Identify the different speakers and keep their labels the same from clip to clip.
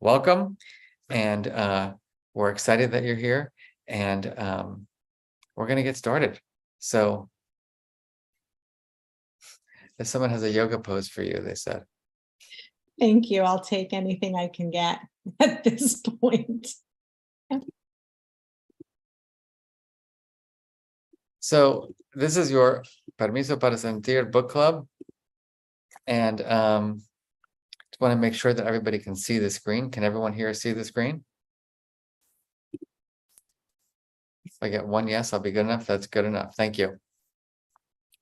Speaker 1: welcome. And we're excited that you're here. And we're going to get started. So if someone has a yoga pose for you, they said.
Speaker 2: Thank you. I'll take anything I can get at this point.
Speaker 1: So this is your Permiso para Sentir book club. And just want to make sure that everybody can see the screen. Can everyone here see the screen? If I get one yes, I'll be good enough. That's good enough. Thank you.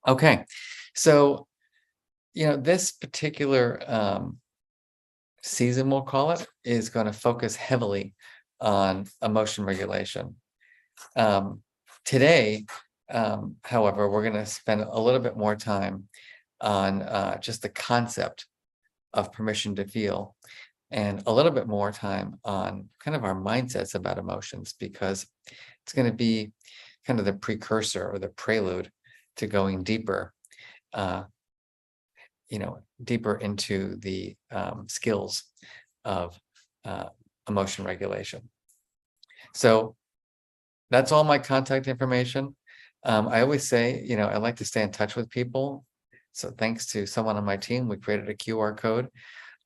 Speaker 1: Okay. So, this particular season, we'll call it, is going to focus heavily on emotion regulation. Today, however, we're going to spend a little bit more time on just the concept of permission to feel, and a little bit more time on kind of our mindsets about emotions, because it's going to be kind of the precursor or the prelude to going deeper, deeper into the skills of emotion regulation. So that's all my contact information. I always say, I like to stay in touch with people. So thanks to someone on my team, we created a QR code.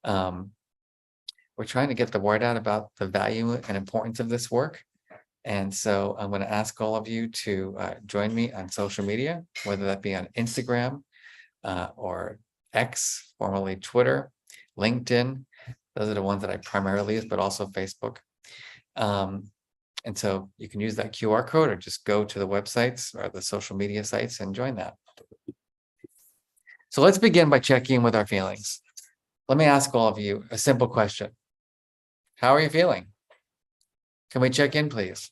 Speaker 1: We're trying to get the word out about the value and importance of this work. And so I'm going to ask all of you to join me on social media, whether that be on Instagram or X, formerly Twitter, LinkedIn. Those are the ones that I primarily use, but also Facebook. And so you can use that QR code or just go to the websites or the social media sites and join that. So let's begin by checking in with our feelings. Let me ask all of you a simple question. How are you feeling? Can we check in, please?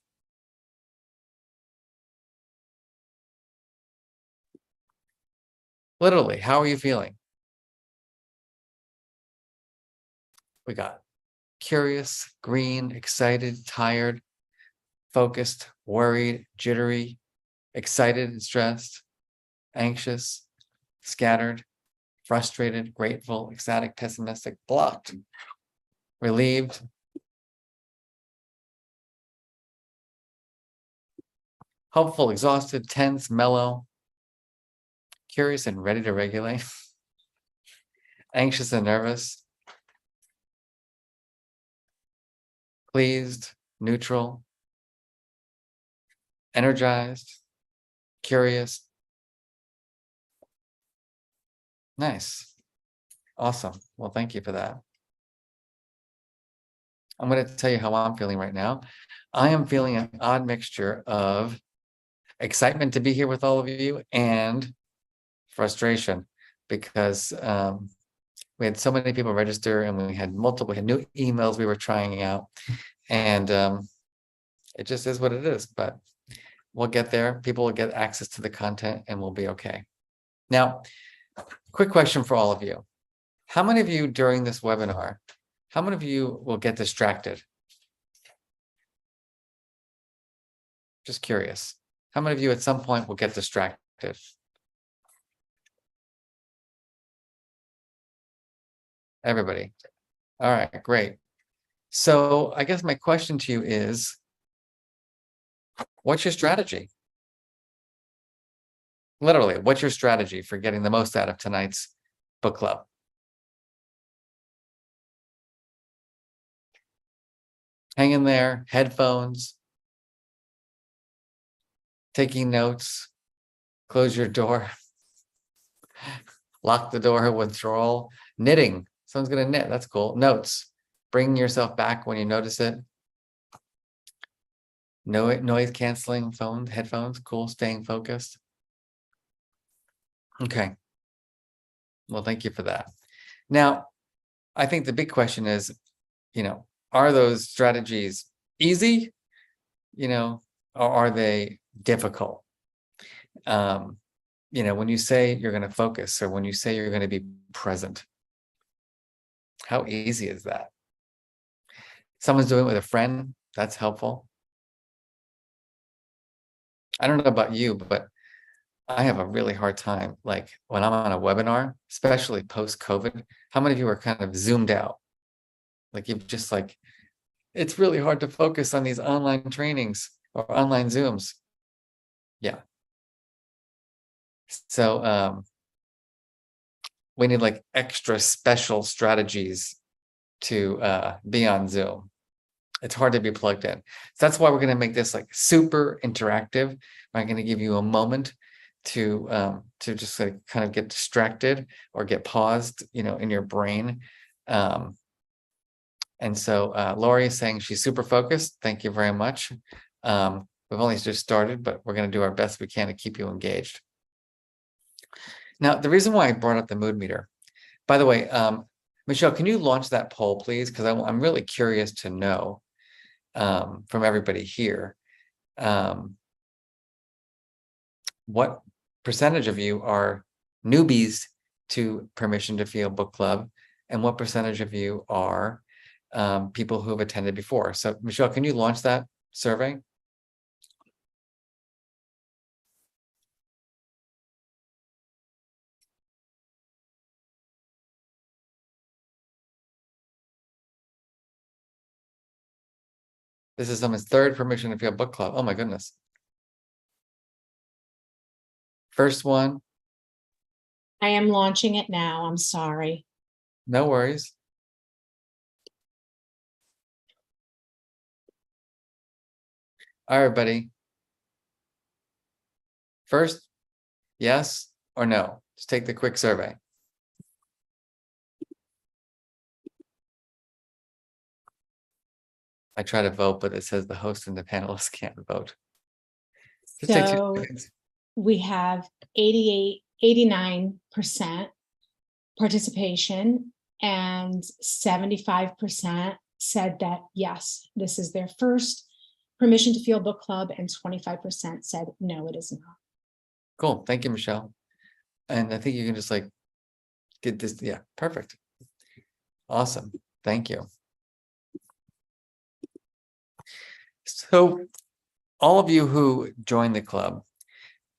Speaker 1: Literally, how are you feeling? We got curious, green, excited, tired, focused, worried, jittery, excited and stressed, anxious, scattered, frustrated, grateful, ecstatic, pessimistic, blocked, relieved, hopeful, exhausted, tense, mellow, curious and ready to regulate, anxious and nervous, pleased, neutral, energized, curious. Nice. Awesome. Well, thank you for that. I'm going to tell you how I'm feeling right now. I am feeling an odd mixture of excitement to be here with all of you and frustration, because we had so many people register and we had new emails we were trying out, and it just is what it is, but we'll get there. People will get access to the content and we'll be okay. Now, quick question for all of you. How many of you during this webinar, how many of you will get distracted? Just curious. How many of you at some point will get distracted? Everybody. All right, great. So I guess my question to you is, what's your strategy? Literally, what's your strategy for getting the most out of tonight's book club? Hang in there, headphones, taking notes, close your door, lock the door, withdrawal, knitting. Someone's going to knit. That's cool. Notes. Bring yourself back when you notice it. Noise canceling phone, headphones. Cool. Staying focused. Okay. Well, thank you for that. Now, I think the big question is, are those strategies easy? Or are they difficult? When you say you're going to focus, or when you say you're going to be present, how easy is that? Someone's doing it with a friend, that's helpful. I don't know about you, but I have a really hard time, like when I'm on a webinar, especially post-COVID. How many of you are kind of zoomed out? Like you've just like, it's really hard to focus on these online trainings or online Zooms. Yeah. So we need like extra special strategies to be on Zoom. It's hard to be plugged in. So that's why we're going to make this like super interactive. I'm going to give you a moment to just like kind of get distracted or get paused, in your brain. And so Lori is saying she's super focused. Thank you very much. We've only just started, but we're going to do our best we can to keep you engaged. Now, the reason why I brought up the mood meter, by the way, Michelle, can you launch that poll, please? Because I'm really curious to know from everybody here, what percentage of you are newbies to Permission to Feel Book Club, and what percentage of you are people who have attended before? So, Michelle, can you launch that survey? This is someone's third Permission to Feel Book Club. Oh my goodness. First one.
Speaker 2: I am launching it now. I'm sorry.
Speaker 1: No worries. All right, buddy. First, yes or no? Just take the quick survey. I try to vote, but it says the host and the panelists can't vote. Just take 2
Speaker 2: So
Speaker 1: seconds.
Speaker 2: we have 89% participation, and 75% said that, yes, this is their first Permission to Feel Book Club, and 25% said, no, it is not.
Speaker 1: Cool. Thank you, Michelle. And I think you can just like get this. Yeah, perfect. Awesome. Thank you. So all of you who joined the club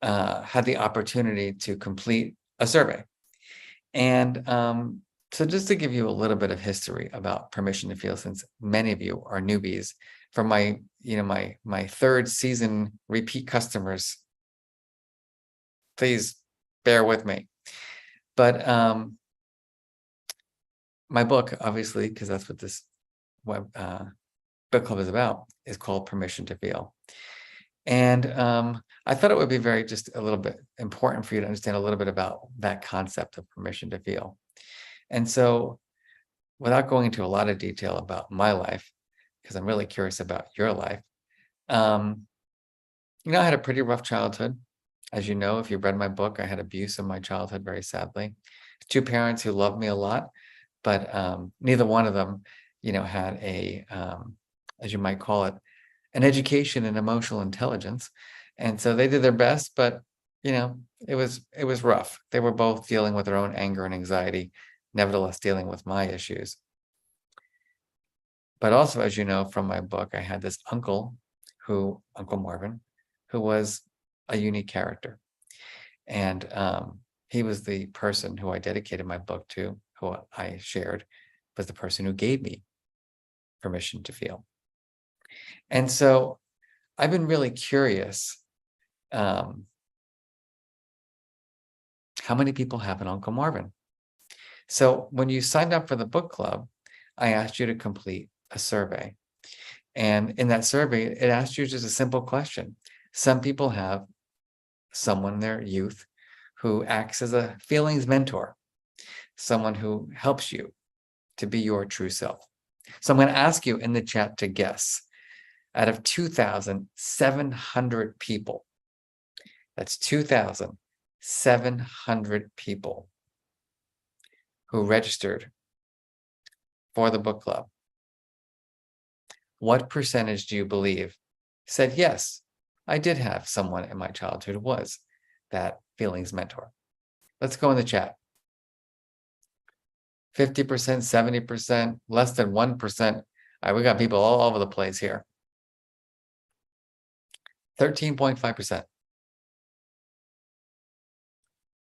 Speaker 1: had the opportunity to complete a survey. And so just to give you a little bit of history about Permission to Feel, since many of you are newbies, for my, my third season repeat customers, please bear with me. But my book, obviously, because that's what this book club is about, is called Permission to Feel. And I thought it would be just a little bit important for you to understand a little bit about that concept of permission to feel. And so without going into a lot of detail about my life, because I'm really curious about your life, I had a pretty rough childhood. As you know, if you've read my book, I had abuse in my childhood, very sadly. 2 parents who loved me a lot, but neither one of them, had a, as you might call it, an education in emotional intelligence. And so they did their best, but it was rough. They were both dealing with their own anger and anxiety, nevertheless dealing with my issues. But also, as you know from my book, I had this uncle, Uncle Marvin, who was a unique character. And he was the person who I dedicated my book to, who I shared, was the person who gave me permission to feel. And so I've been really curious, how many people have an Uncle Marvin? So when you signed up for the book club, I asked you to complete a survey. And in that survey, it asked you just a simple question. Some people have someone in their youth who acts as a feelings mentor, someone who helps you to be your true self. So I'm going to ask you in the chat to guess. Out of 2,700 people, that's 2,700 people who registered for the book club, what percentage do you believe said, yes, I did have someone in my childhood who was that feelings mentor? Let's go in the chat. 50%, 70%, less than 1%. All right, we got people all over the place here. 13.5%.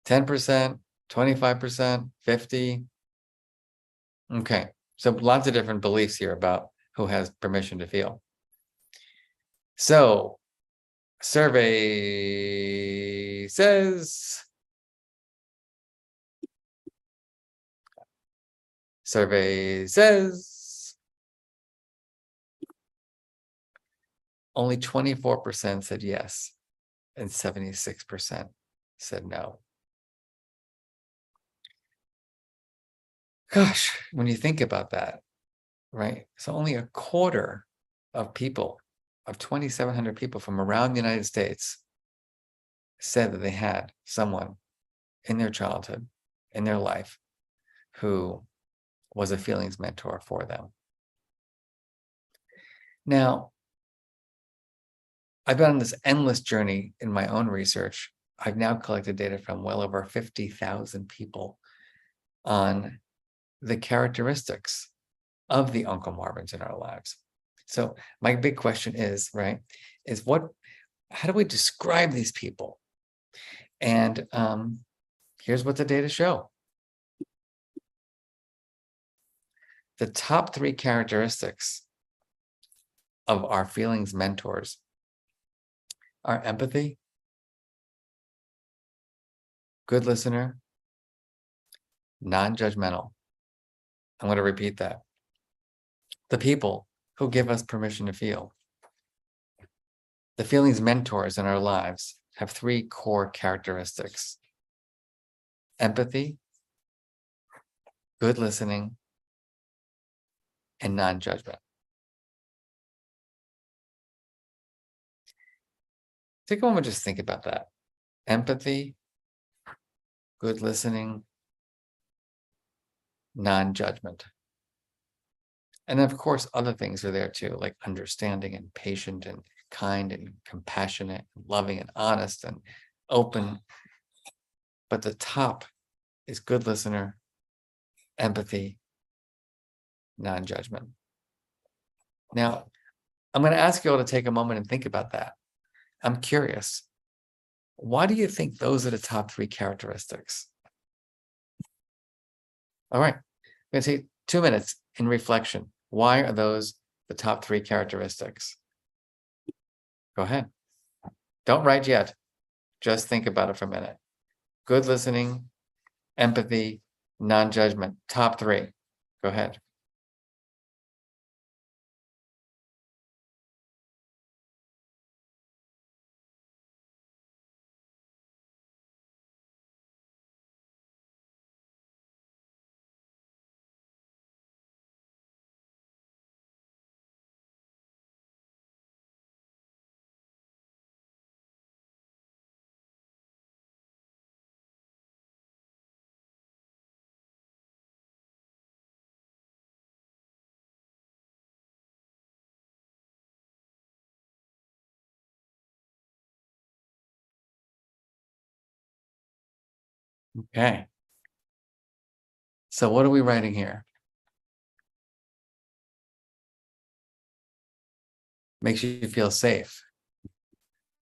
Speaker 1: 10%, 25%, 50%. Okay, So lots of different beliefs here about who has permission to feel. So survey says, only 24% said yes, and 76% said no. Gosh, when you think about that, right? So only a quarter of people, of 2,700 people from around the United States, said that they had someone in their childhood, in their life, who was a feelings mentor for them. Now, I've been on this endless journey in my own research. I've now collected data from well over 50,000 people on the characteristics of the Uncle Marvins in our lives. So my big question is, right, is how do we describe these people? And here's what the data show. The top 3 characteristics of our feelings mentors are empathy, good listener, non-judgmental. I'm going to repeat that. The people who give us permission to feel. The feelings mentors in our lives have 3 core characteristics: empathy, good listening, and non-judgment. Take a moment, just think about that. Empathy, good listening, non-judgment. And of course, other things are there too, like understanding and patient and kind and compassionate and loving and honest and open. But the top is good listener, empathy, non-judgment. Now, I'm going to ask you all to take a moment and think about that. I'm curious. Why do you think those are the top 3 characteristics? All right. I'm going to take 2 minutes in reflection. Why are those the top 3 characteristics? Go ahead. Don't write yet. Just think about it for a minute. Good listening, empathy, non-judgment. Top 3. Go ahead. Okay. So what are we writing here? Makes you feel safe.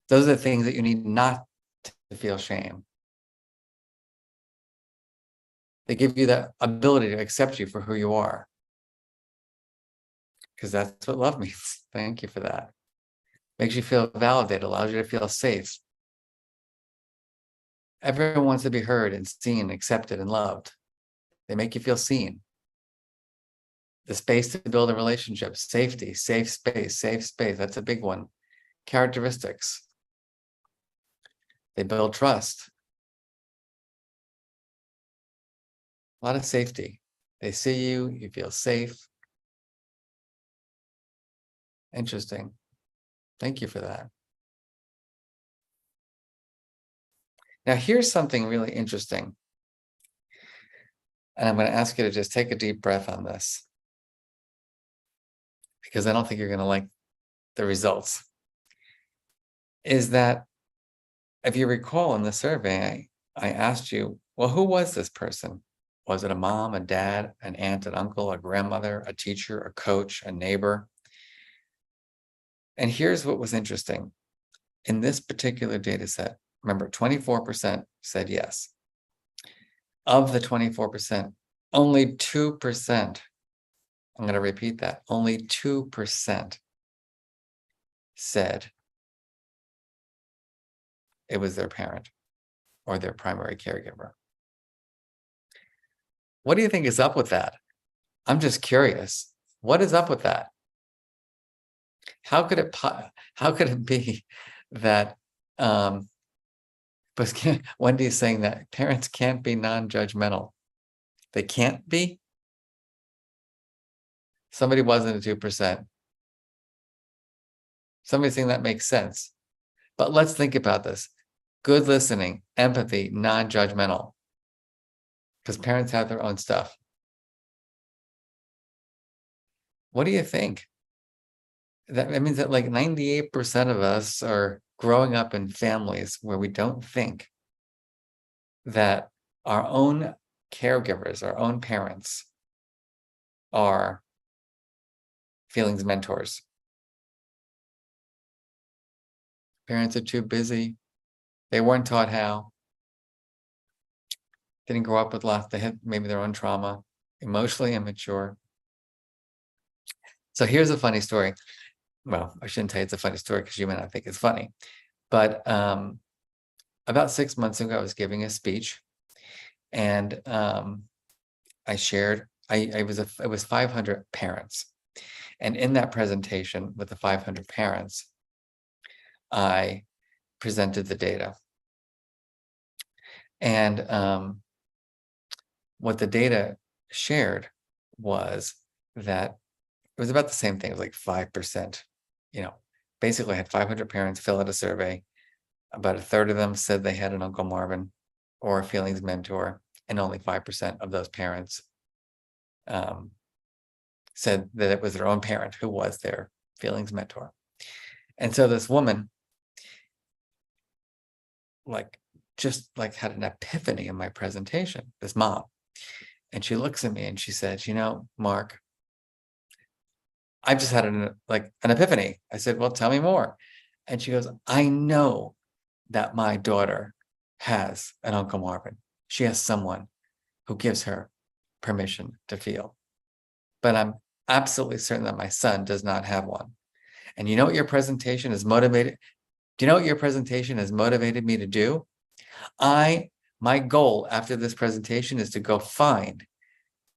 Speaker 1: Those are the things that you need not to feel shame. They give you the ability to accept you for who you are. Because that's what love means. Thank you for that. Makes you feel validated, allows you to feel safe. Everyone wants to be heard and seen, accepted, and loved. They make you feel seen. The space to build a relationship, safety, safe space, that's a big one. Characteristics. They build trust. A lot of safety. They see you, you feel safe. Interesting. Thank you for that. Now, here's something really interesting. And I'm going to ask you to just take a deep breath on this, because I don't think you're going to like the results. Is that, if you recall in the survey, I asked you, well, who was this person? Was it a mom, a dad, an aunt, an uncle, a grandmother, a teacher, a coach, a neighbor? And here's what was interesting. In this particular data set, remember, 24% said yes. Of the 24%, only 2% I'm going to repeat that. Only 2% said it was their parent or their primary caregiver. What do you think is up with that? I'm just curious. What is up with that? How could it be that but Wendy is saying that parents can't be non-judgmental. They can't be? Somebody wasn't a 2%. Somebody's saying that makes sense. But let's think about this. Good listening, empathy, non-judgmental. Because parents have their own stuff. What do you think? That means that like 98% of us are growing up in families where we don't think that our own caregivers, our own parents, are feelings mentors. Parents are too busy. They weren't taught how. Didn't grow up with lots. They had maybe their own trauma, emotionally immature. So here's a funny story. Well, I shouldn't tell you it's a funny story because you may not think it's funny. But about 6 months ago, I was giving a speech, and I shared. It was 500 parents, and in that presentation with the 500 parents, I presented the data. And what the data shared was that it was about the same thing. It was like 5%. Basically, I had 500 parents fill out a survey. About a third of them said they had an Uncle Marvin or a feelings mentor, and only 5% of those parents said that it was their own parent who was their feelings mentor. And so this woman just had an epiphany in my presentation, this mom. And she looks at me and she said, Mark, I've just had an epiphany. I said, well, tell me more. And she goes, I know that my daughter has an Uncle Marvin. She has someone who gives her permission to feel. But I'm absolutely certain that my son does not have one. And you know what your presentation is motivated? Do you know what your presentation has motivated me to do? My goal after this presentation is to go find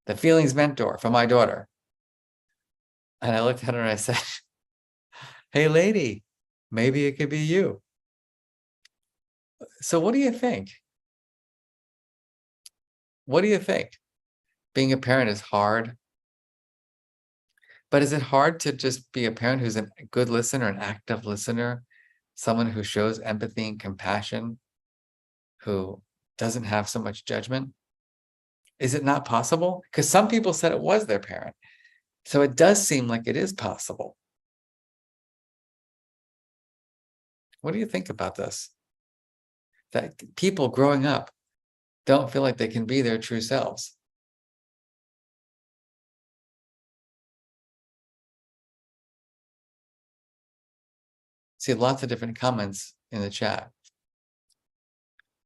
Speaker 1: the feelings mentor for my daughter. And I looked at her and I said, hey, lady, maybe it could be you. So what do you think? What do you think? Being a parent is hard. But is it hard to just be a parent who's a good listener, an active listener, someone who shows empathy and compassion, who doesn't have so much judgment? Is it not possible? Because some people said it was their parent. So it does seem like it is possible. What do you think about this? That people growing up don't feel like they can be their true selves. See lots of different comments in the chat.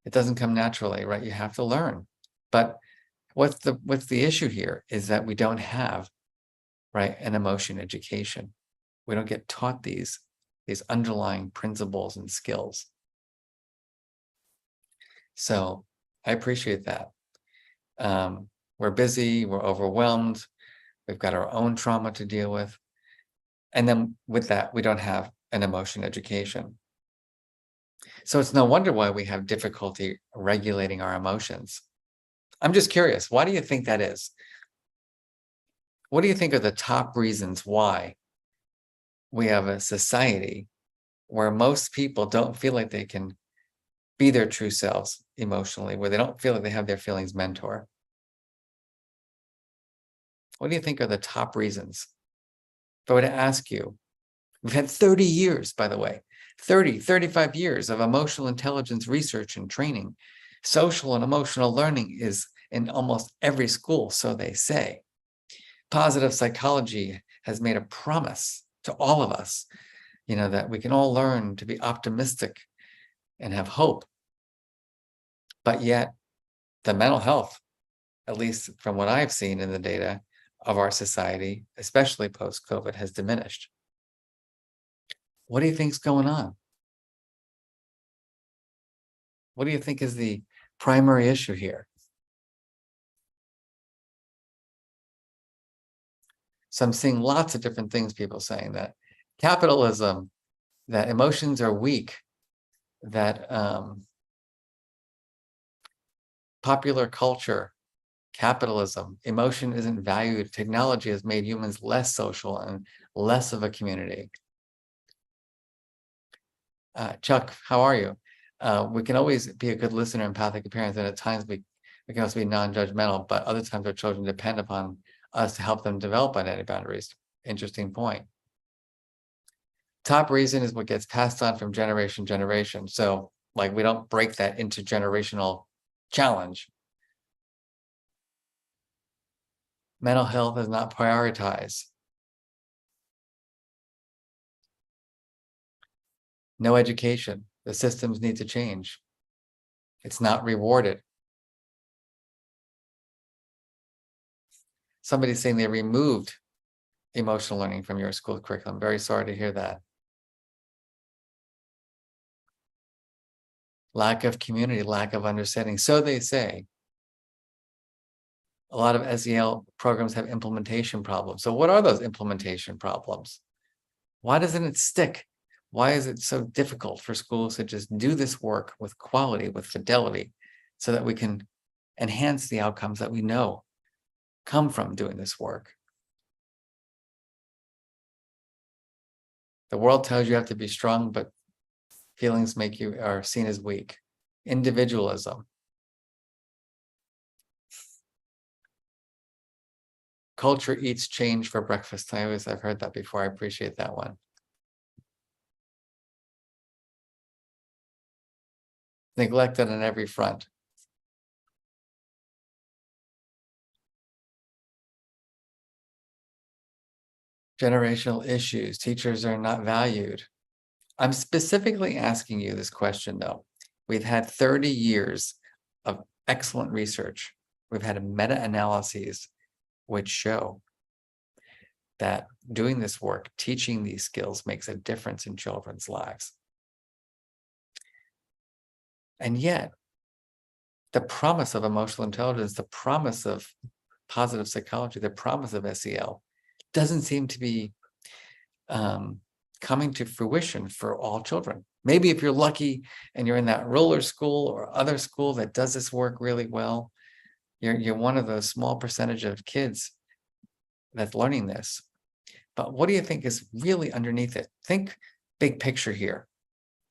Speaker 1: It doesn't come naturally, right? You have to learn. But what's the issue here is that we don't have, right, an emotion education. We don't get taught these underlying principles and skills. So I appreciate that. We're busy, we're overwhelmed, we've got our own trauma to deal with. And then with that, we don't have an emotion education. So it's no wonder why we have difficulty regulating our emotions. I'm just curious, why do you think that is? What do you think are the top reasons why we have a society where most people don't feel like they can be their true selves emotionally, where they don't feel like they have their feelings mentor? What do you think are the top reasons? If I were to ask you, we've had 30 years, by the way, 35 years of emotional intelligence research and training. Social and emotional learning is in almost every school, so they say. Positive psychology has made a promise to all of us, that we can all learn to be optimistic and have hope. But yet, the mental health, at least from what I've seen in the data, of our society, especially post-COVID, has diminished. What do you think's going on? What do you think is the primary issue here? So I'm seeing lots of different things, people saying that capitalism, that emotions are weak, that popular culture, capitalism, emotion isn't valued. Technology has made humans less social and less of a community. Chuck, how are you? We can always be a good listener, empathic parents, and at times we can also be non-judgmental, but other times our children depend upon us to help them develop identity boundaries. Interesting point. Top reason is what gets passed on from generation to generation. So like we don't break that intergenerational challenge. Mental health is not prioritized. No education. The systems need to change. It's not rewarded. Somebody's saying they removed emotional learning from your school curriculum. Very sorry to hear that. Lack of community, lack of understanding. So they say. A lot of SEL programs have implementation problems. So what are those implementation problems? Why doesn't it stick? Why is it so difficult for schools to just do this work with quality, with fidelity, so that we can enhance the outcomes that we know come from doing this work? The world tells you have to be strong, but feelings are seen as weak. Individualism. Culture eats change for breakfast. I've heard that before. I appreciate that one. Neglected on every front. Generational issues. Teachers are not valued. I'm specifically asking you this question, though. We've had 30 years of excellent research. We've had meta-analyses which show that doing this work, teaching these skills, makes a difference in children's lives. And yet, the promise of emotional intelligence, the promise of positive psychology, the promise of SEL doesn't seem to be coming to fruition for all children. Maybe if you're lucky and you're in that roller school or other school that does this work really well, you're one of those small percentage of kids that's learning this. But what do you think is really underneath it? Think big picture here.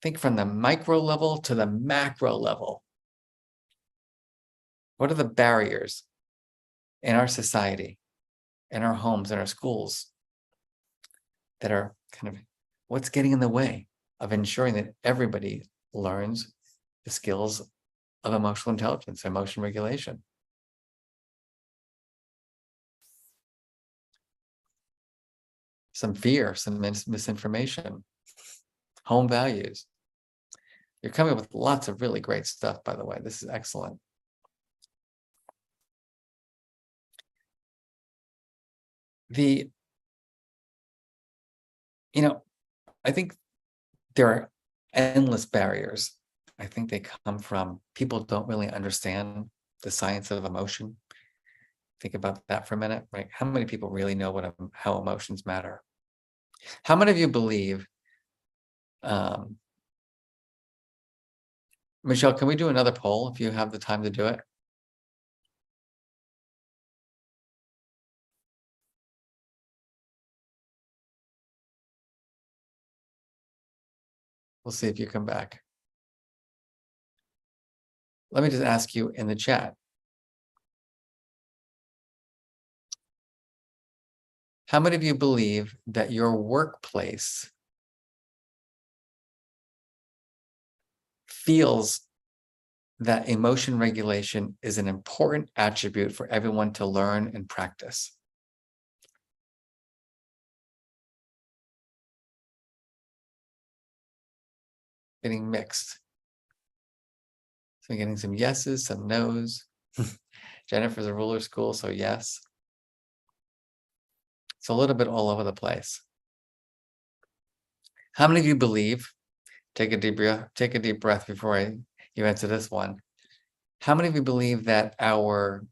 Speaker 1: Think from the micro level to the macro level. What are the barriers in our society, in our homes, in our schools that are kind of what's getting in the way of ensuring that everybody learns the skills of emotional intelligence, emotion regulation? Some fear, some misinformation, home values. You're coming up with lots of really great stuff, by the way. This is excellent. I think there are endless barriers. I think they come from people don't really understand the science of emotion. Think about that for a minute, right? How many people really know how emotions matter? How many of you believe, Michelle, can we do another poll if you have the time to do it? We'll see if you come back. Let me just ask you in the chat. How many of you believe that your workplace feels that emotion regulation is an important attribute for everyone to learn and practice? Getting mixed. So getting some yeses, some nos. Jennifer's a ruler school, so yes. It's a little bit all over the place. How many of you believe, take a deep breath before you answer this one. How many of you believe that our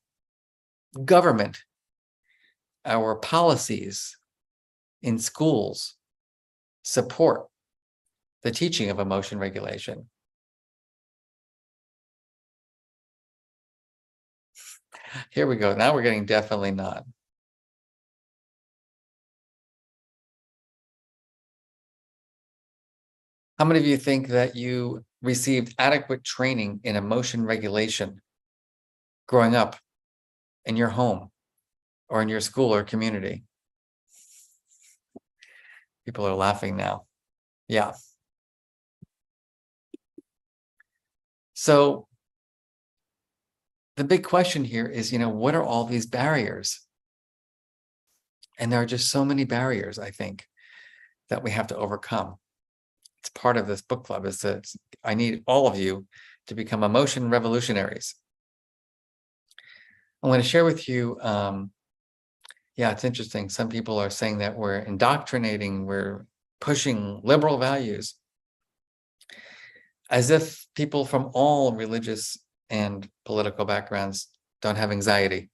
Speaker 1: government, our policies in schools support the teaching of emotion regulation? Here we go. Now we're getting definitely not. How many of you think that you received adequate training in emotion regulation growing up in your home or in your school or community? People are laughing now. Yeah. So the big question here is, what are all these barriers? And there are just so many barriers, I think, that we have to overcome. It's part of this book club is that I need all of you to become emotion revolutionaries. I'm going to share with you, yeah, it's interesting. Some people are saying that we're indoctrinating, we're pushing liberal values, as if people from all religious and political backgrounds don't have anxiety.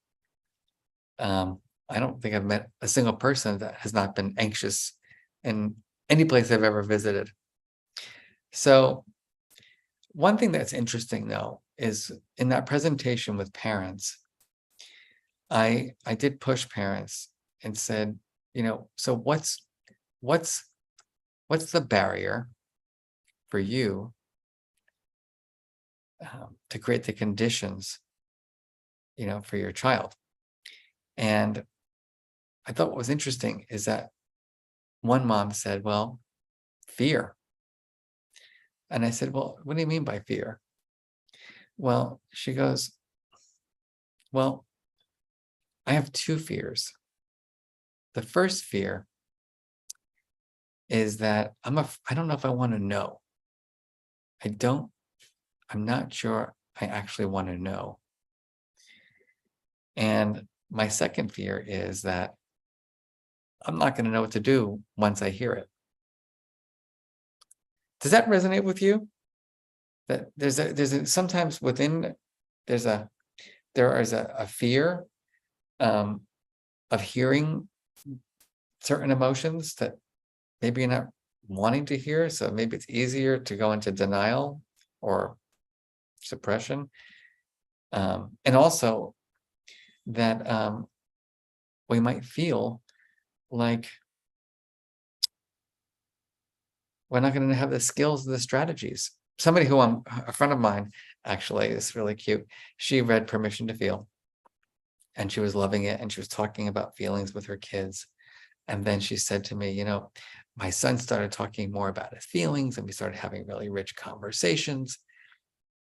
Speaker 1: I don't think I've met a single person that has not been anxious in any place I've ever visited. So one thing that's interesting, though, is in that presentation with parents, I did push parents and said, so what's the barrier for you to create the conditions, for your child? And I thought what was interesting is that one mom said, well, fear. And I said, well, what do you mean by fear? Well, she goes, well, I have two fears. The first fear is that I don't know if I want to know. I'm not sure I actually want to know. And my second fear is that I'm not going to know what to do once I hear it. Does that resonate with you? That sometimes within there is a fear of hearing certain emotions that maybe you're not wanting to hear. So maybe it's easier to go into denial or suppression. And also that we might feel like we're not going to have the skills, the strategies. Somebody a friend of mine, actually, is really cute. She read Permission to Feel, and she was loving it. And she was talking about feelings with her kids. And then she said to me, my son started talking more about his feelings, and we started having really rich conversations.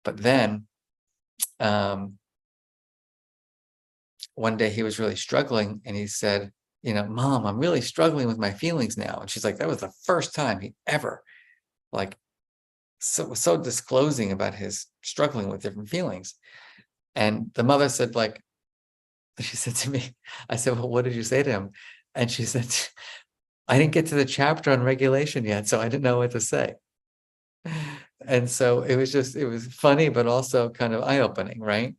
Speaker 1: But then one day he was really struggling, and he said, Mom, I'm really struggling with my feelings now. And she's like, that was the first time he ever so disclosing about his struggling with different feelings. And the mother said, she said to me, I said, well, what did you say to him? And she said, I didn't get to the chapter on regulation yet, so I didn't know what to say. And so it was funny, but also kind of eye-opening, right?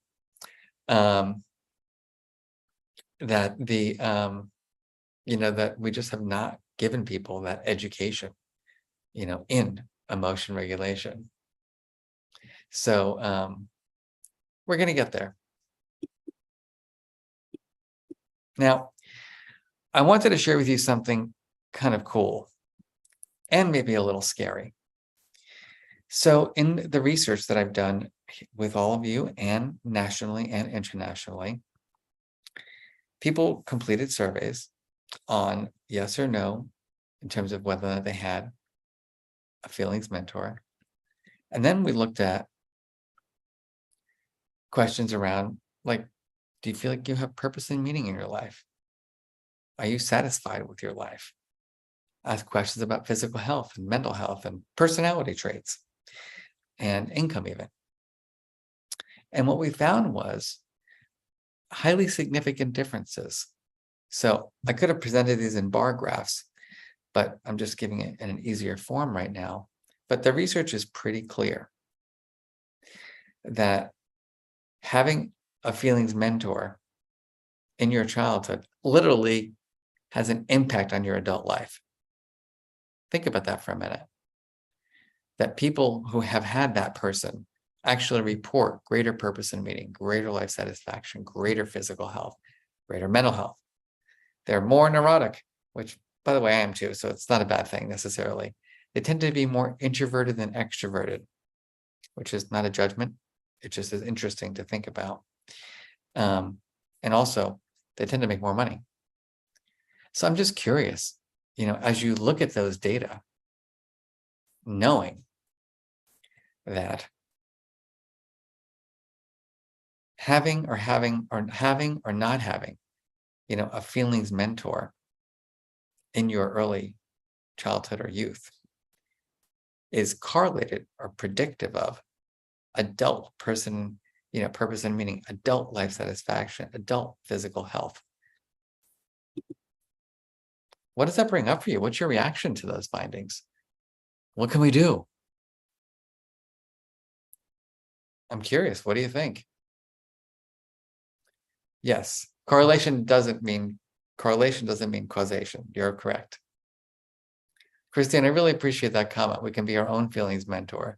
Speaker 1: That that we just have not given people that education, in emotion regulation. So we're going to get there. Now, I wanted to share with you something kind of cool and maybe a little scary. So in the research that I've done with all of you and nationally and internationally, people completed surveys on yes or no in terms of whether or not they had a feelings mentor. And then we looked at questions around do you feel like you have purpose and meaning in your life? Are you satisfied with your life? Ask questions about physical health and mental health and personality traits and income even. And what we found was highly significant differences So I could have presented these in bar graphs, but I'm just giving it in an easier form right now. But the research is pretty clear that having a feelings mentor in your childhood literally has an impact on your adult life. Think about that for a minute. That people who have had that person actually report greater purpose and meaning, greater life satisfaction, greater physical health, greater mental health. They're more neurotic, which, by the way, I am too, so it's not a bad thing necessarily. They tend to be more introverted than extroverted, which is not a judgment. It just is interesting to think about. And also, they tend to make more money. So I'm just curious, as you look at those data, knowing that having or not having, a feelings mentor in your early childhood or youth is correlated or predictive of adult person, purpose and meaning, adult life satisfaction, adult physical health. What does that bring up for you? What's your reaction to those findings? What can we do? I'm curious. What do you think? Yes, correlation doesn't mean causation. You're correct. Christine, I really appreciate that comment. We can be our own feelings mentor.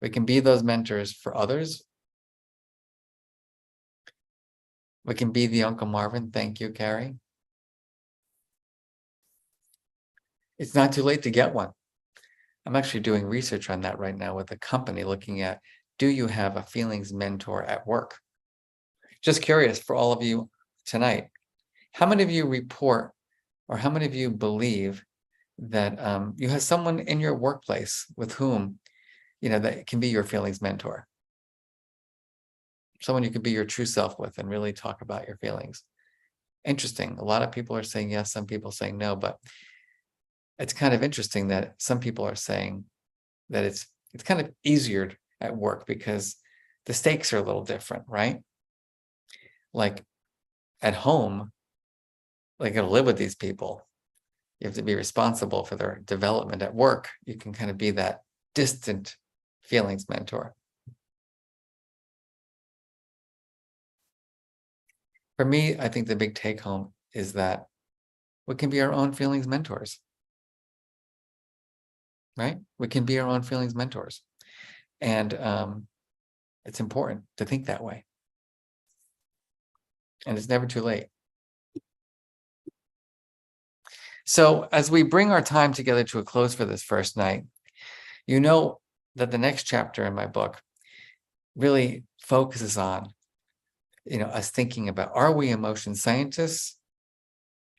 Speaker 1: We can be those mentors for others. We can be the Uncle Marvin. Thank you, Carrie. It's not too late to get one. I'm actually doing research on that right now with a company looking at, do you have a feelings mentor at work? Just curious for all of you tonight, how many of you report or how many of you believe that you have someone in your workplace with whom, that can be your feelings mentor? Someone you could be your true self with and really talk about your feelings. Interesting. A lot of people are saying yes, some people saying no, but it's kind of interesting that some people are saying that it's kind of easier at work because the stakes are a little different, right? Like at home, like you live with these people, you have to be responsible for their development. At work, you can kind of be that distant feelings mentor. For me, I think the big take home is that we can be our own feelings mentors, right? We can be our own feelings mentors. And it's important to think that way. And it's never too late. So as we bring our time together to a close for this first night, you know that the next chapter in my book really focuses on, us thinking about, are we emotion scientists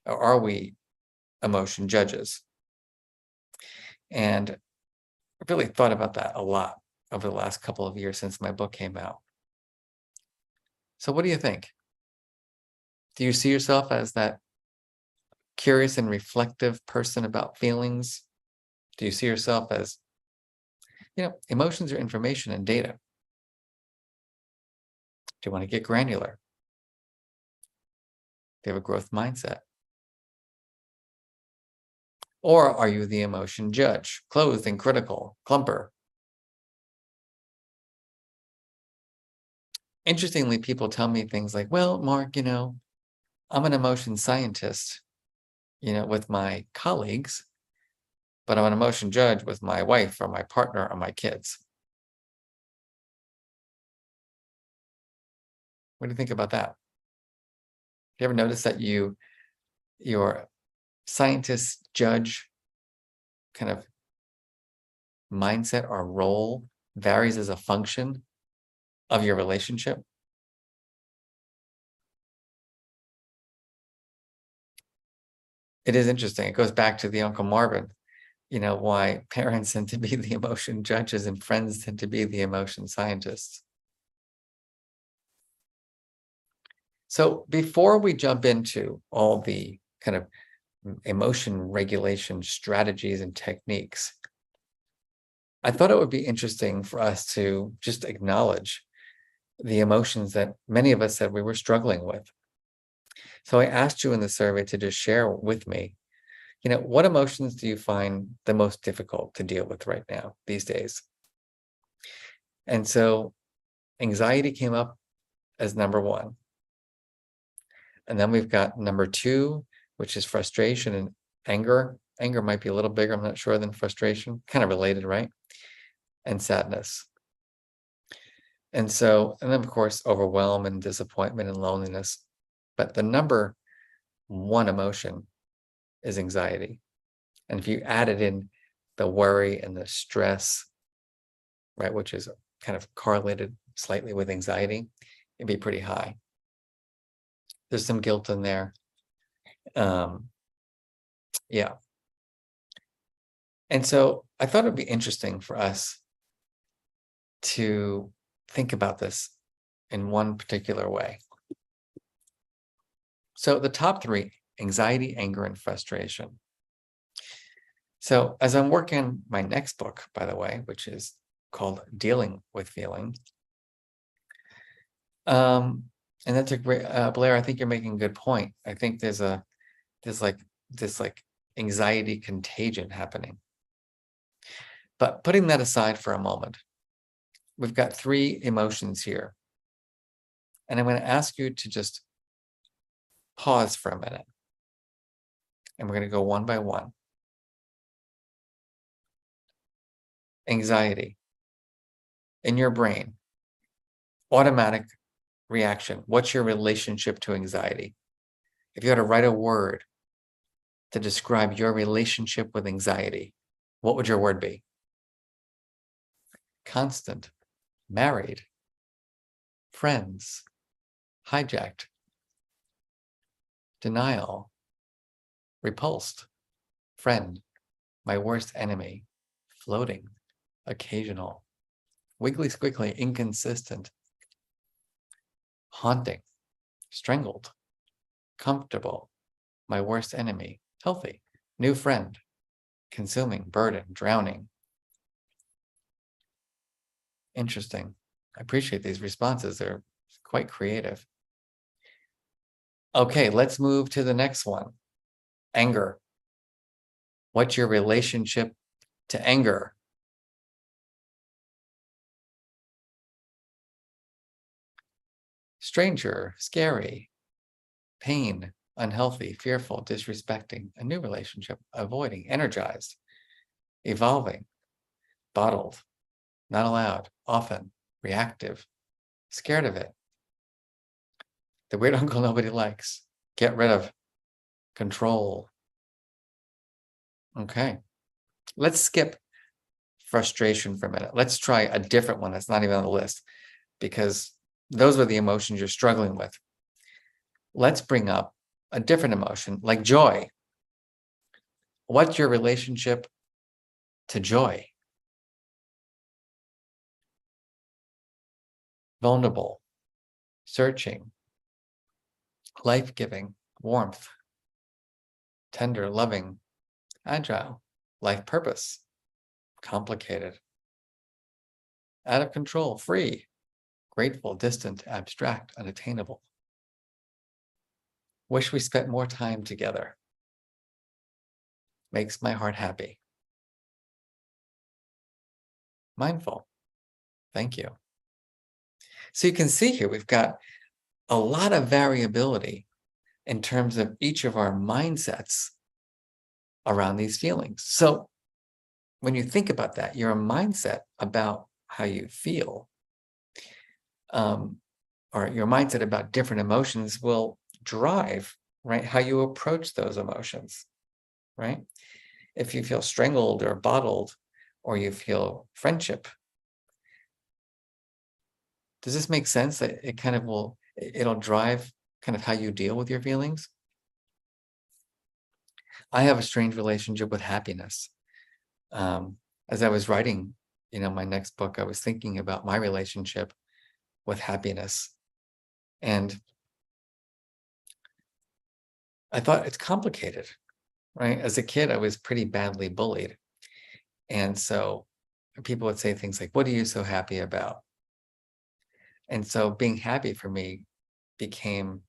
Speaker 1: or are we emotion judges? And I've really thought about that a lot over the last couple of years since my book came out. So what do you think? Do you see yourself as that curious and reflective person about feelings? Do you see yourself as, emotions are information and data? Do you want to get granular? Do you have a growth mindset? Or are you the emotion judge, closed and critical, clumper? Interestingly, people tell me things like, well, Mark, I'm an emotion scientist, with my colleagues, but I'm an emotion judge with my wife or my partner or my kids. What do you think about that? Do you ever notice that your scientist judge kind of mindset or role varies as a function of your relationship? It is interesting. It goes back to the Uncle Marvin, why parents tend to be the emotion judges and friends tend to be the emotion scientists. So before we jump into all the kind of emotion regulation strategies and techniques, I thought it would be interesting for us to just acknowledge the emotions that many of us said we were struggling with. So I asked you in the survey to just share with me, what emotions do you find the most difficult to deal with right now, these days? And so anxiety came up as number one. And then we've got number two, which is frustration and anger. Anger might be a little bigger, I'm not sure, than frustration, kind of related, right? And sadness. And then of course, overwhelm and disappointment and loneliness. But the number one emotion is anxiety. And if you added in the worry and the stress, right, which is kind of correlated slightly with anxiety, it'd be pretty high. There's some guilt in there. Yeah. And so I thought it'd be interesting for us to think about this in one particular way. So the top three: anxiety, anger, and frustration. So as I'm working on my next book, by the way, which is called Dealing with Feeling, and that's a great, Blair, I think you're making a good point. I think there's this anxiety contagion happening. But putting that aside for a moment, we've got three emotions here. And I'm going to ask you to just pause for a minute. And we're going to go one by one. Anxiety. In your brain, automatic reaction. What's your relationship to anxiety? If you had to write a word to describe your relationship with anxiety, what would your word be? Constant, married, friends, hijacked, denial, repulsed, friend, my worst enemy, floating, occasional, wiggly squiggly, inconsistent, haunting, strangled, comfortable, my worst enemy, healthy, new friend, consuming, burden, drowning. Interesting. I appreciate these responses. They're quite creative. Okay, let's move to the next one. Anger. What's your relationship to anger? Stranger, scary, pain, unhealthy, fearful, disrespecting, a new relationship, avoiding, energized, evolving, bottled, not allowed, often, reactive, scared of it, the weird uncle nobody likes, get rid of, control. Okay, let's skip frustration for a minute. Let's try a different one that's not even on the list, because those are the emotions you're struggling with. Let's bring up a different emotion like joy. What's your relationship to joy? Vulnerable, searching, life-giving, warmth, tender, loving, agile, life purpose, complicated, out of control, free, grateful, distant, abstract, unattainable. Wish we spent more time together. Makes my heart happy. Mindful. Thank you. So you can see here, we've got a lot of variability in terms of each of our mindsets around these feelings. So when you think about that, your mindset about how you feel, or your mindset about different emotions will drive, right, how you approach those emotions, right? If you feel strangled or bottled, or you feel friendship, does this make sense? That it kind of it'll drive kind of how you deal with your feelings? I have a strange relationship with happiness. As I was writing, my next book, I was thinking about my relationship with happiness. And I thought it's complicated, right? As a kid, I was pretty badly bullied. And so people would say things like, "What are you so happy about?" And so being happy for me became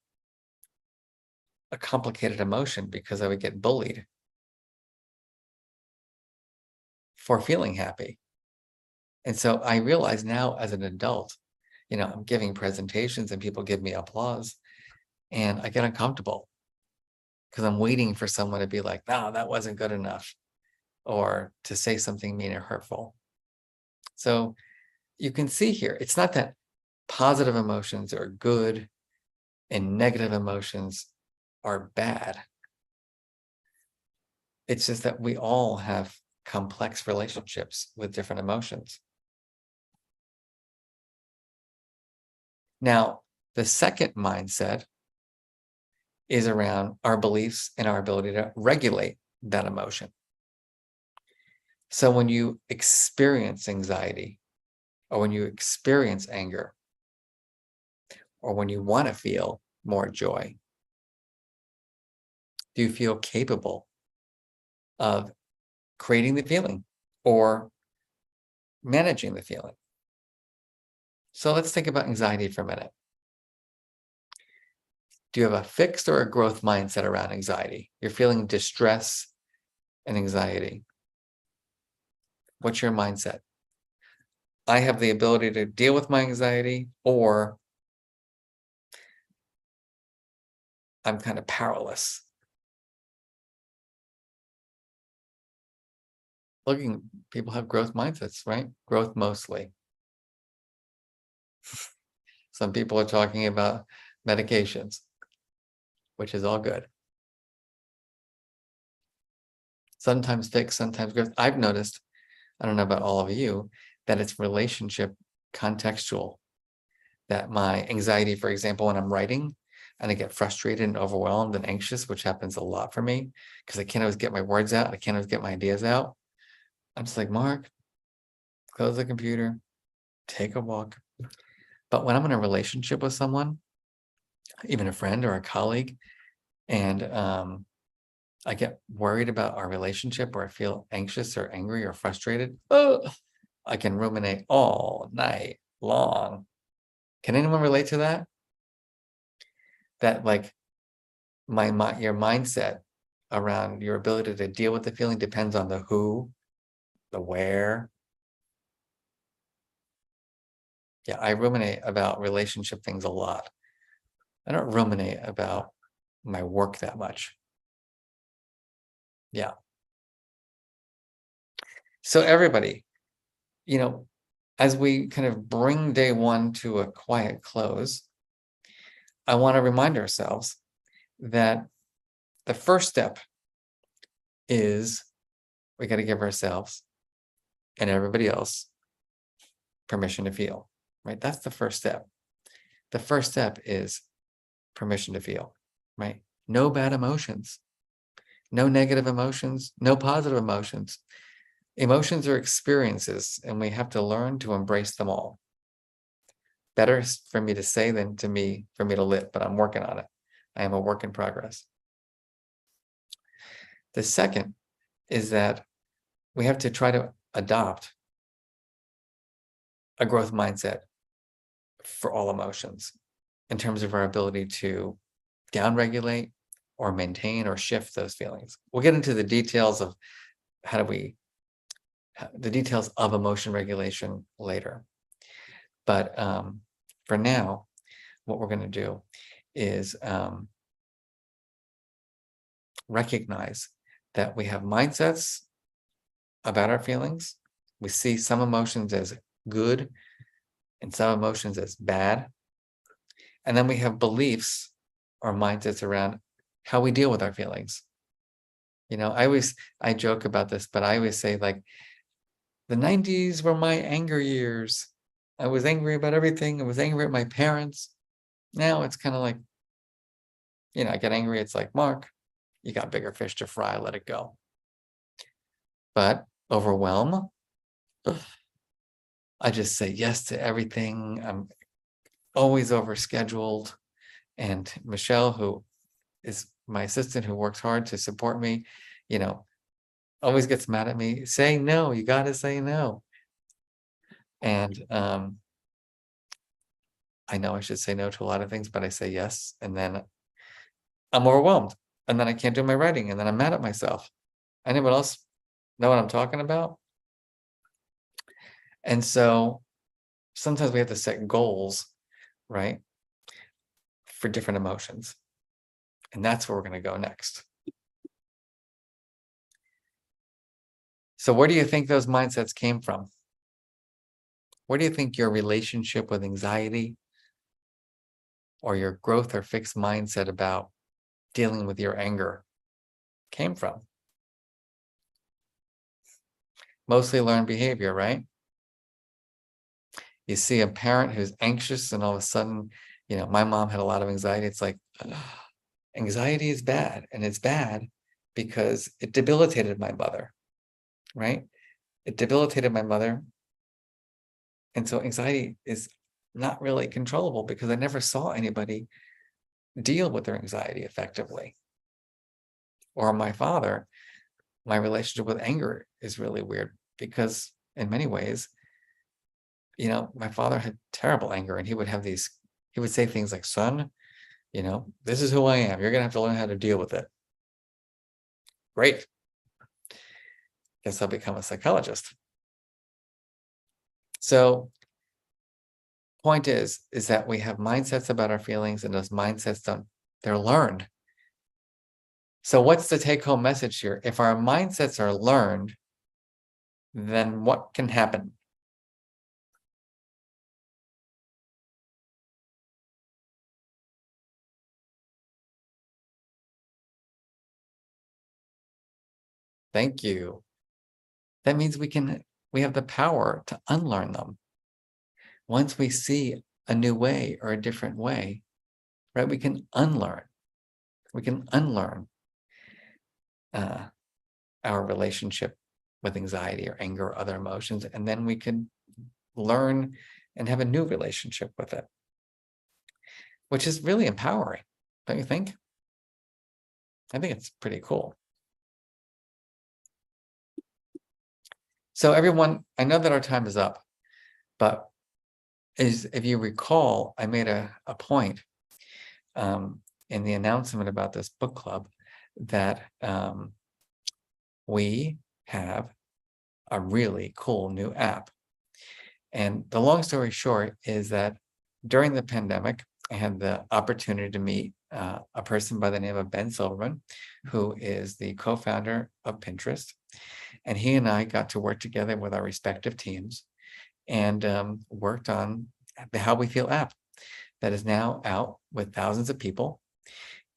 Speaker 1: a complicated emotion because I would get bullied for feeling happy. And so I realize now as an adult, I'm giving presentations and people give me applause and I get uncomfortable because I'm waiting for someone to be like, no, that wasn't good enough, or to say something mean or hurtful. So you can see here, it's not that positive emotions are good and negative emotions are bad. It's just that we all have complex relationships with different emotions. Now, the second mindset is around our beliefs and our ability to regulate that emotion. So when you experience anxiety, or when you experience anger, or when you want to feel more joy, do you feel capable of creating the feeling or managing the feeling? So let's think about anxiety for a minute. Do you have a fixed or a growth mindset around anxiety? You're feeling distress and anxiety. What's your mindset? I have the ability to deal with my anxiety, or I'm kind of powerless. People have growth mindsets, right? Growth mostly. Some people are talking about medications, which is all good. Sometimes fixed, sometimes growth. I've noticed, I don't know about all of you, that it's relationship contextual. That my anxiety, for example, when I'm writing and I get frustrated and overwhelmed and anxious, which happens a lot for me because I can't always get my words out. I can't always get my ideas out. I'm just like, Mark, close the computer, take a walk. But when I'm in a relationship with someone, even a friend or a colleague, and I get worried about our relationship, or I feel anxious or angry or frustrated, I can ruminate all night long. Can anyone relate to that? That like your mindset around your ability to deal with the feeling depends on the who, the where. Yeah, I ruminate about relationship things a lot. I don't ruminate about my work that much. Yeah. So everybody, as we kind of bring day one to a quiet close, I want to remind ourselves that the first step is we got to give ourselves and everybody else permission to feel, right? That's the first step. The first step is permission to feel, right? No bad emotions, no negative emotions, no positive emotions. Emotions are experiences, and we have to learn to embrace them all. Better for me to say than for me to live, but I'm working on it. I am a work in progress. The second is that we have to try to adopt a growth mindset for all emotions in terms of our ability to downregulate or maintain or shift those feelings. We'll get into the details of the details of emotion regulation later. But for now, what we're going to do is recognize that we have mindsets about our feelings. We see some emotions as good and some emotions as bad. And then we have beliefs or mindsets around how we deal with our feelings. I joke about this, but I always say, like, the 90s were my anger years. I was angry about everything. I was angry at my parents. Now it's kind of like, I get angry. It's like, Mark, you got bigger fish to fry. Let it go. But overwhelm, I just say yes to everything. I'm always overscheduled. And Michelle, who is my assistant, who works hard to support me, always gets mad at me. Say no. You got to say no. And I know I should say no to a lot of things, but I say yes, and then I'm overwhelmed, and then I can't do my writing, and then I'm mad at myself. Anyone else know what I'm talking about? And so sometimes we have to set goals, right, for different emotions. And that's where we're going to go next. So, where do you think those mindsets came from? Where do you think your relationship with anxiety or your growth or fixed mindset about dealing with your anger came from? Mostly learned behavior, right? You see a parent who's anxious, and all of a sudden, my mom had a lot of anxiety. It's like, anxiety is bad, and it's bad because it debilitated my mother, right? It debilitated my mother. And so anxiety is not really controllable because I never saw anybody deal with their anxiety effectively. Or my father, my relationship with anger is really weird because in many ways, my father had terrible anger, and he would say things like, son, this is who I am. You're going to have to learn how to deal with it. Great. Guess I'll become a psychologist. So point is that we have mindsets about our feelings, and those mindsets they're learned. So what's the take home message here? If our mindsets are learned, then what can happen? Thank you. That means we have the power to unlearn them. Once we see a new way or a different way, right, we can unlearn. We can unlearn our relationship with anxiety or anger or other emotions, and then we can learn and have a new relationship with it, which is really empowering, don't you think? I think it's pretty cool. So everyone, I know that our time is up, but if you recall, I made a point in the announcement about this book club that we have a really cool new app. And the long story short is that during the pandemic, I had the opportunity to meet a person by the name of Ben Silverman, who is the co-founder of Pinterest. And he and I got to work together with our respective teams and worked on the How We Feel app that is now out with thousands of people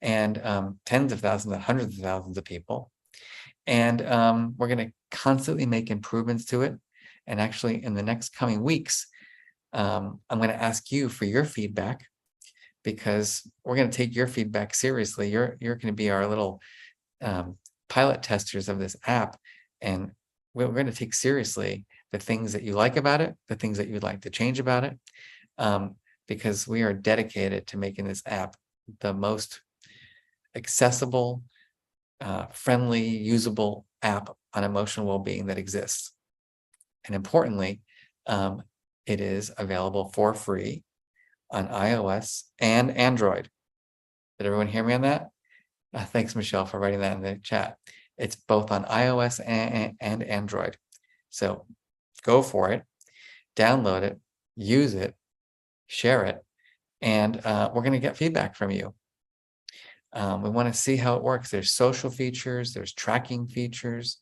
Speaker 1: and tens of thousands and hundreds of thousands of people. And we're going to constantly make improvements to it. And actually, in the next coming weeks, I'm going to ask you for your feedback, because we're going to take your feedback seriously. You're going to be our little pilot testers of this app, and we're going to take seriously the things that you like about it, the things that you'd like to change about it, because we are dedicated to making this app the most accessible, friendly, usable app on emotional well-being that exists. And importantly, it is available for free on iOS and Android. Did everyone hear me on that? Thanks, Michelle, for writing that in the chat. It's both on iOS and Android. So go for it, download it, use it, share it, and we're going to get feedback from you. We want to see how it works. There's social features, there's tracking features.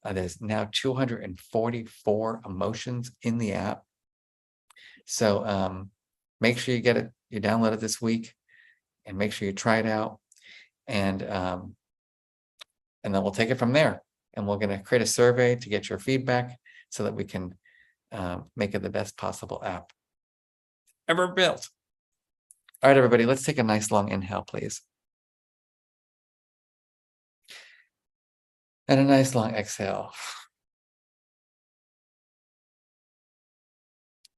Speaker 1: There's now 244 emotions in the app. So make sure you get it, you download it this week, and make sure you try it out. And then we'll take it from there. And we're going to create a survey to get your feedback so that we can make it the best possible app ever built. All right, everybody, let's take a nice long inhale, please. And a nice long exhale.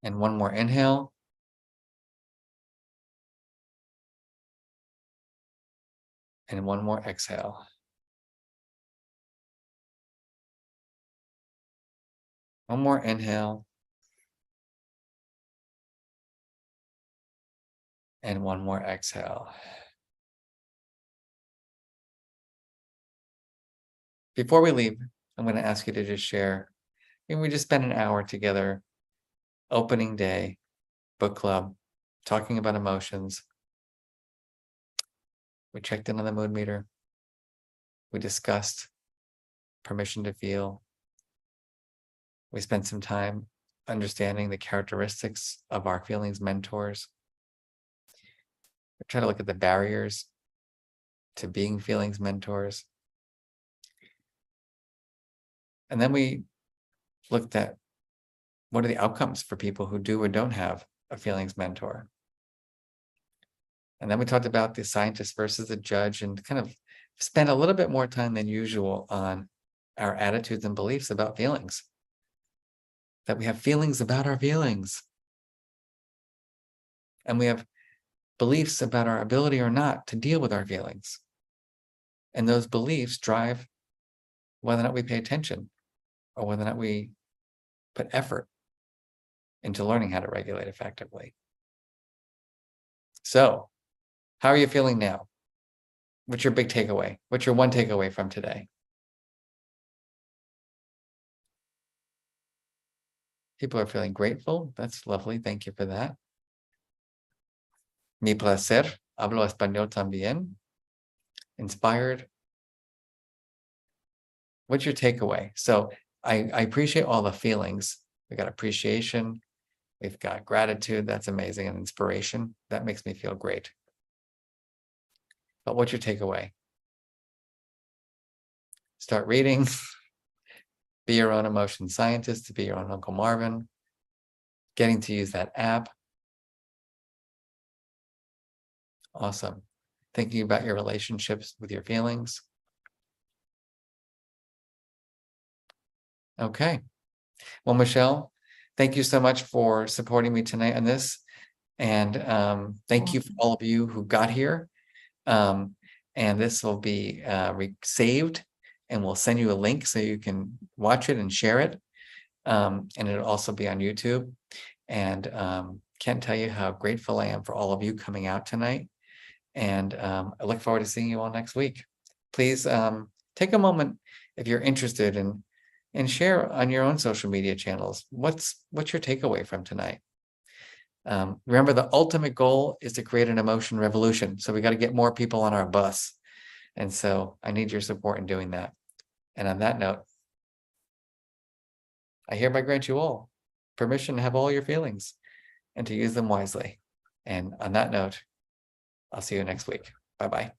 Speaker 1: And one more inhale. And one more exhale. One more inhale. And one more exhale. Before we leave, I'm going to ask you to just share. And we just spent an hour together, opening day, book club, talking about emotions. We checked in on the mood meter. We discussed permission to feel. We spent some time understanding the characteristics of our feelings mentors. We try to look at the barriers to being feelings mentors. And then we looked at what are the outcomes for people who do or don't have a feelings mentor. And then we talked about the scientist versus the judge and kind of spent a little bit more time than usual on our attitudes and beliefs about feelings. That we have feelings about our feelings. And we have beliefs about our ability or not to deal with our feelings. And those beliefs drive whether or not we pay attention or whether or not we put effort into learning how to regulate effectively. So, how are you feeling now? What's your big takeaway? What's your one takeaway from today? People are feeling grateful. That's lovely. Thank you for that. Mi placer. Hablo español también. Inspired. What's your takeaway? So I appreciate all the feelings. We got appreciation. We've got gratitude. That's amazing. And inspiration. That makes me feel great. But what's your takeaway? Start reading. Be your own emotion scientist, to be your own Uncle Marvin. Getting to use that app. Awesome. Thinking about your relationships with your feelings. Okay. Well, Michelle, thank you so much for supporting me tonight on this. And thank you for all of you who got here. And this will be saved, and we'll send you a link so you can watch it and share it. And it'll also be on YouTube. And can't tell you how grateful I am for all of you coming out tonight. And I look forward to seeing you all next week. Please take a moment if you're interested and share on your own social media channels. What's your takeaway from tonight? Remember, the ultimate goal is to create an emotion revolution. So we got to get more people on our bus. And so I need your support in doing that. And on that note, I hereby grant you all permission to have all your feelings and to use them wisely. And on that note, I'll see you next week. Bye-bye.